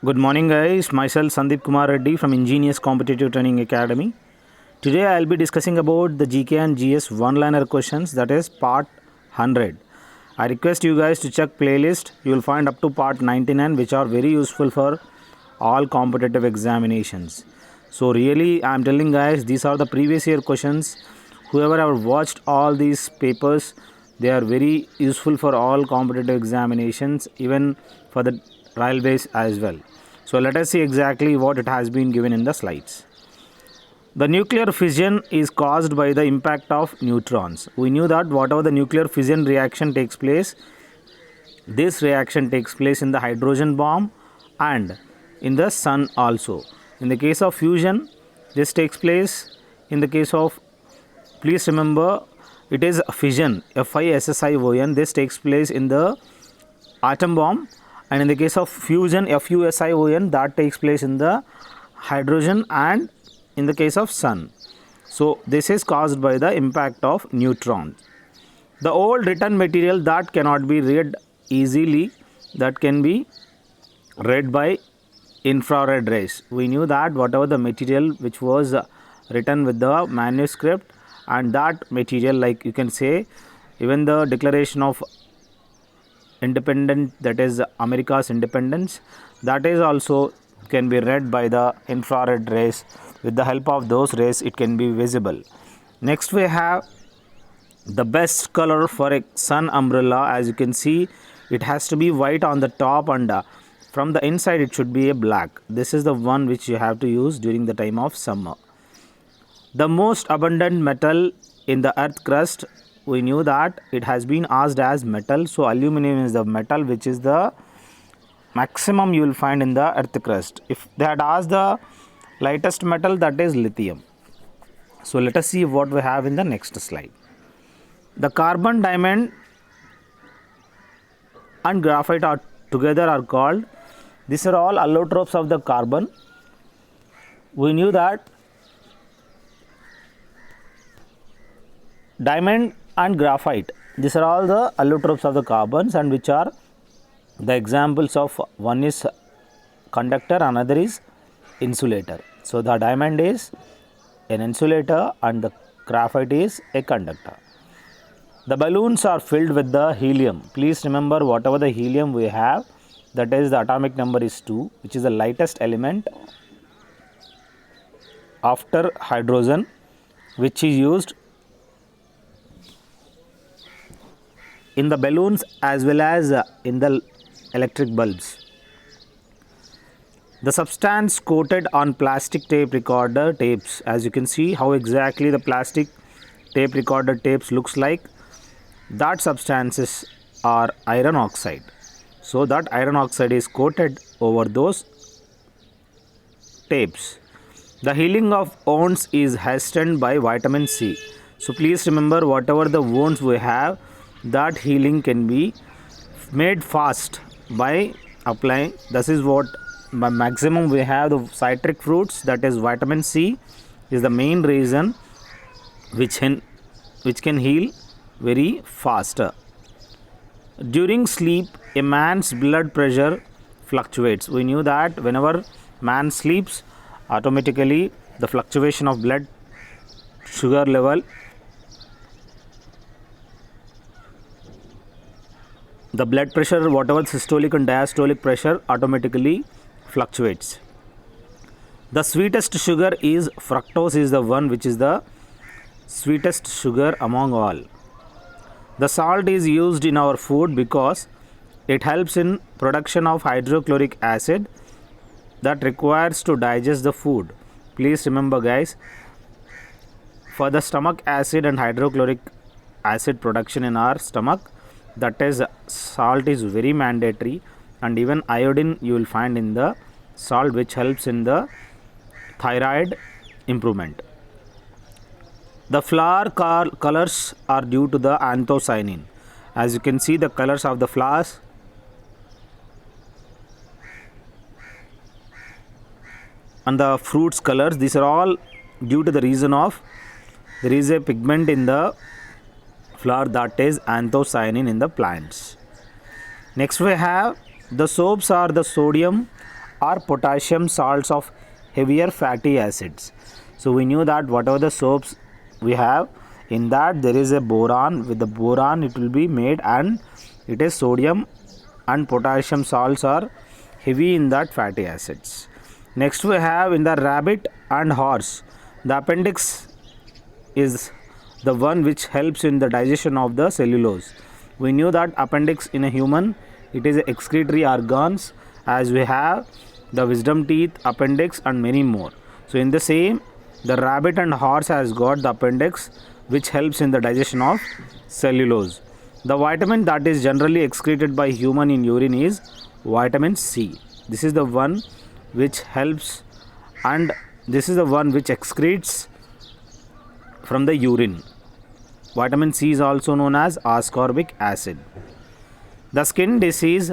Good morning, guys. Myself Sandeep Kumar Reddy from Ingenious Competitive Training Academy. Today, I'll be discussing about the GK and GS one-liner questions, that is part 100. I request you guys to check playlist. You will find up to part 99, which are very useful for all competitive examinations. So, really, I'm telling guys, these are the previous year questions. Whoever have watched all these papers, they are very useful for all competitive examinations, even for the railways as well. So let us see exactly what it has been given in the slides. The nuclear fission is caused by the impact of neutrons. We knew that whatever the nuclear fission reaction takes place, this reaction takes place in the hydrogen bomb and in the sun also. In the case of fusion, this takes place in the case of, please remember, it is fission, FISSION. This takes place in the atom bomb, and in the case of fusion, FUSION, that takes place in the hydrogen and in the case of sun. So this is caused by the impact of neutrons. The old written material that cannot be read easily, that can be read by infrared rays. We knew that whatever the material which was written with the manuscript, and that material, like you can say, even the Declaration of Independence, that is America's independence, that is also can be read by the infrared rays. With the help of those rays, it can be visible. Next, we have the best color for a sun umbrella. As you can see, it has to be white on the top, and from the inside it should be a black. This is the one which you have to use during the time of summer. The most abundant metal in the earth crust, we knew that it has been asked as metal. So aluminum is the metal which is the maximum you will find in the earth crust. If they had asked the lightest metal, that is lithium. So let us see what we have in the next slide. The carbon, diamond and graphite are together are called, these are all allotropes of the carbon. We knew that diamond and graphite, these are all the allotropes of the carbons, and which are the examples of, one is conductor, another is insulator. So the diamond is an insulator and the graphite is a conductor. The balloons are filled with the helium. Please remember, whatever the helium we have, that is the atomic number is 2, which is the lightest element after hydrogen, which is used in the balloons as well as in the electric bulbs. The substance coated on plastic tape recorder tapes, as you can see how exactly the plastic tape recorder tapes looks like, that substances are iron oxide. So that iron oxide is coated over those tapes. The healing of wounds is hastened by vitamin C. So please remember, whatever the wounds we have, that healing can be made fast by applying. This is what by maximum we have the citric fruits, that is vitamin C is the main reason which can heal very faster. During sleep, a man's blood pressure fluctuates. We knew that whenever man sleeps, automatically the fluctuation of blood sugar level, the blood pressure, whatever systolic and diastolic pressure, automatically fluctuates. The sweetest sugar is fructose, is the one which is the sweetest sugar among all. The salt is used in our food because it helps in production of hydrochloric acid that requires to digest the food. Please remember guys, for the stomach acid and hydrochloric acid production in our stomach, that is salt is very mandatory, and even iodine you will find in the salt, which helps in the thyroid improvement. The flower colors are due to the anthocyanin. As you can see, the colors of the flowers, and the fruits colors, these are all due to the reason of there is a pigment in the flower, that is anthocyanin in the plants. Next we have the soaps are the sodium are potassium salts of heavier fatty acids. So we knew that whatever the soaps we have, in that there is a boron. With the boron it will be made, and it is sodium and potassium salts are heavy in that fatty acids. Next we have in the rabbit and horse, the appendix is the one which helps in the digestion of the cellulose. We knew that appendix in a human, it is excretory organs, as we have the wisdom teeth, appendix and many more. So in the same, the rabbit and horse has got the appendix which helps in the digestion of cellulose. The vitamin that is generally excreted by human in urine is vitamin C. This is the one which helps, and this is the one which excretes from the urine. Vitamin C is also known as ascorbic acid. The skin disease,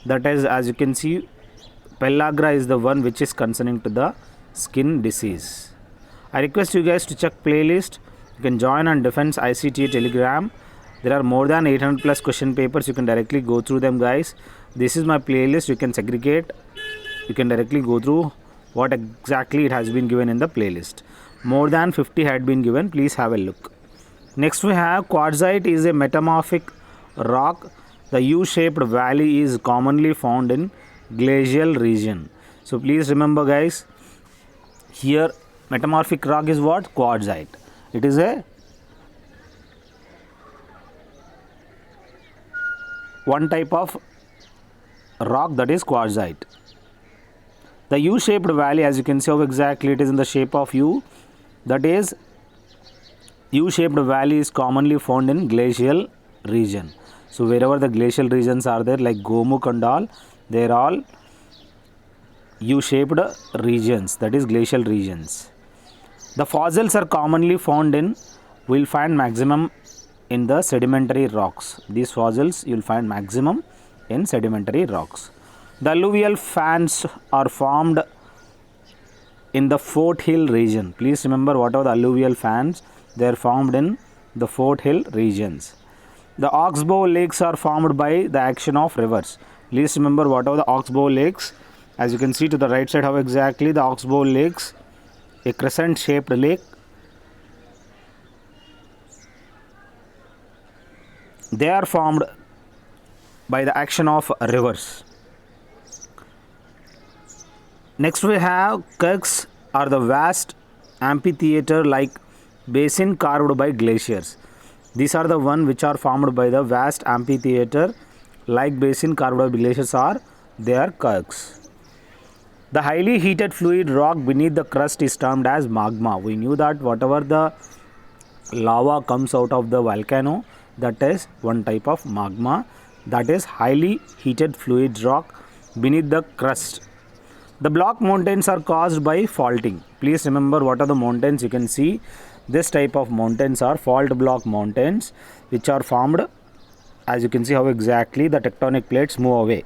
that is, as you can see, pellagra is the one which is concerning to the skin disease. I request you guys to check playlist. You can join on Defense ICT Telegram. There are more than 800 plus question papers. You can directly go through them, guys. This is my playlist. You can segregate. You can directly go through what exactly it has been given in the playlist. More than 50 had been given. Please have a look. Next we have quartzite is a metamorphic rock. The U-shaped valley is commonly found in glacial region. So please remember, guys, here metamorphic rock is what? Quartzite. It is a one type of rock, that is quartzite. The U-shaped valley, as you can see how exactly it is in the shape of U, that is U-shaped valley is commonly found in glacial region. So wherever the glacial regions are there, like Gomukh and all, they are all U-shaped regions, that is glacial regions. The fossils are commonly found in, we will find maximum in the sedimentary rocks. These fossils you will find maximum in sedimentary rocks. The alluvial fans are formed in the Fort Hill region. Please remember, what are the alluvial fans? They are formed in the Fort Hill regions. The oxbow lakes are formed by the action of rivers. Please remember, what are the oxbow lakes? As you can see to the right side how exactly the oxbow lakes, a crescent shaped lake. They are formed by the action of rivers. Next we have kirks are the vast amphitheater like basin carved by glaciers. These are the one which are formed by the vast amphitheater like basin carved by glaciers are their kirks. The highly heated fluid rock beneath the crust is termed as magma. We knew that whatever the lava comes out of the volcano, that is one type of magma, that is highly heated fluid rock beneath the crust. The block mountains are caused by faulting. Please remember, what are the mountains? You can see this type of mountains are fault block mountains, which are formed, as you can see how exactly the tectonic plates move away.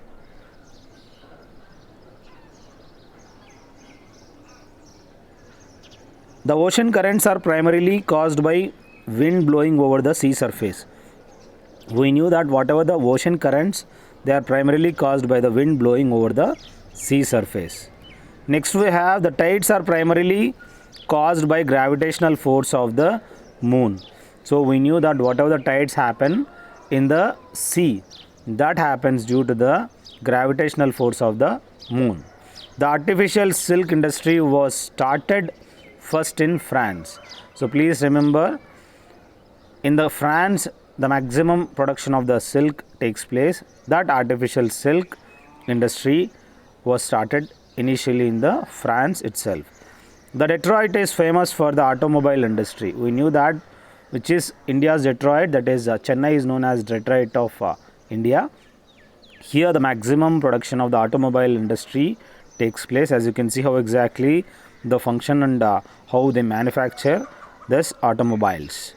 The ocean currents are primarily caused by wind blowing over the sea surface. We knew that whatever the ocean currents, they are primarily caused by the wind blowing over the sea surface. Next we have the tides are primarily caused by gravitational force of the moon. So we knew that whatever the tides happen in the sea, that happens due to the gravitational force of the moon. The artificial silk industry was started first in France. So please remember, in the France, the maximum production of the silk takes place. That artificial silk industry was started initially in the France itself. The Detroit is famous for the automobile industry. We knew that, which is India's Detroit, that is Chennai is known as Detroit of India. Here the maximum production of the automobile industry takes place. As you can see how exactly the function and how they manufacture this automobiles.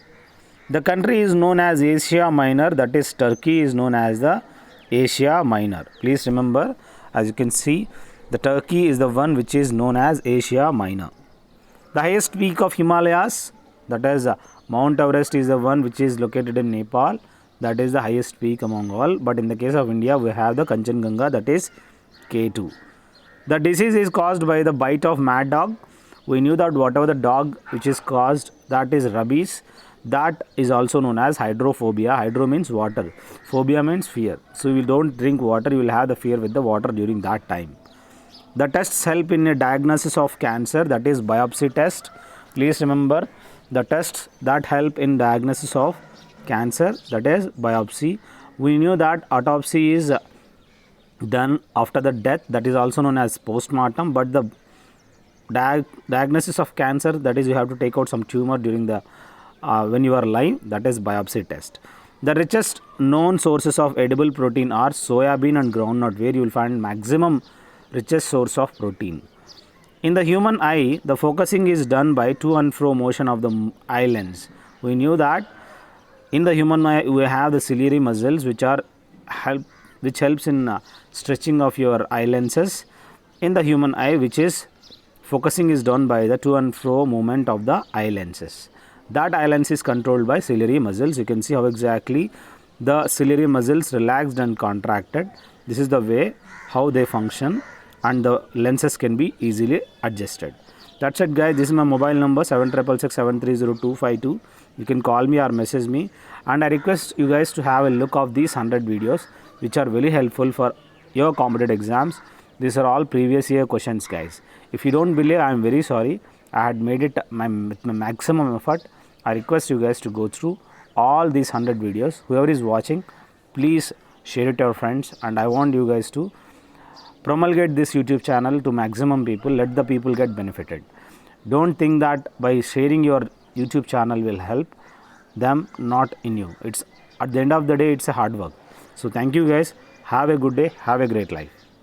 The country is known as Asia Minor, that is Turkey is known as the Asia Minor. Please remember, as you can see, the Turkey is the one which is known as Asia Minor. The highest peak of Himalayas, that is Mount Everest, is the one which is located in Nepal. That is the highest peak among all. But in the case of India, we have the Kanchenjunga, that is K2. The disease is caused by the bite of mad dog. We knew that whatever the dog which is caused, that is rabies. That is also known as hydrophobia. Hydro means water. Phobia means fear. So you don't drink water, you will have the fear with the water during that time. The tests help in a diagnosis of cancer, that is biopsy test. Please remember the tests that help in diagnosis of cancer, that is biopsy. We knew that autopsy is done after the death, that is also known as postmortem, but the diagnosis of cancer, that is you have to take out some tumor during the when you are alive, that is biopsy test. The richest known sources of edible protein are soybean and groundnut, where you will find maximum richest source of protein. In the human eye, the focusing is done by to and fro motion of the eye lens. We knew that in the human eye we have the ciliary muscles which helps in stretching of your eye lenses in the human eye, which is focusing is done by the to and fro movement of the eye lenses. That eye lens is controlled by ciliary muscles. You can see how exactly the ciliary muscles relaxed and contracted. This is the way how they function, and the lenses can be easily adjusted. That's it guys. This is my mobile number 7667302252. You can call me or message me, and I request you guys to have a look of these 100 videos which are very helpful for your competitive exams. These are all previous year questions guys. If you don't believe, I am very sorry. I had made it with my maximum effort. I request you guys to go through all these 100 videos. Whoever is watching, please share it to your friends, and I want you guys to promulgate this YouTube channel to maximum people. Let the people get benefited. Don't think that by sharing your YouTube channel will help them, not in you. It's at the end of the day, it's a hard work. So thank you guys. Have a good day. Have a great life.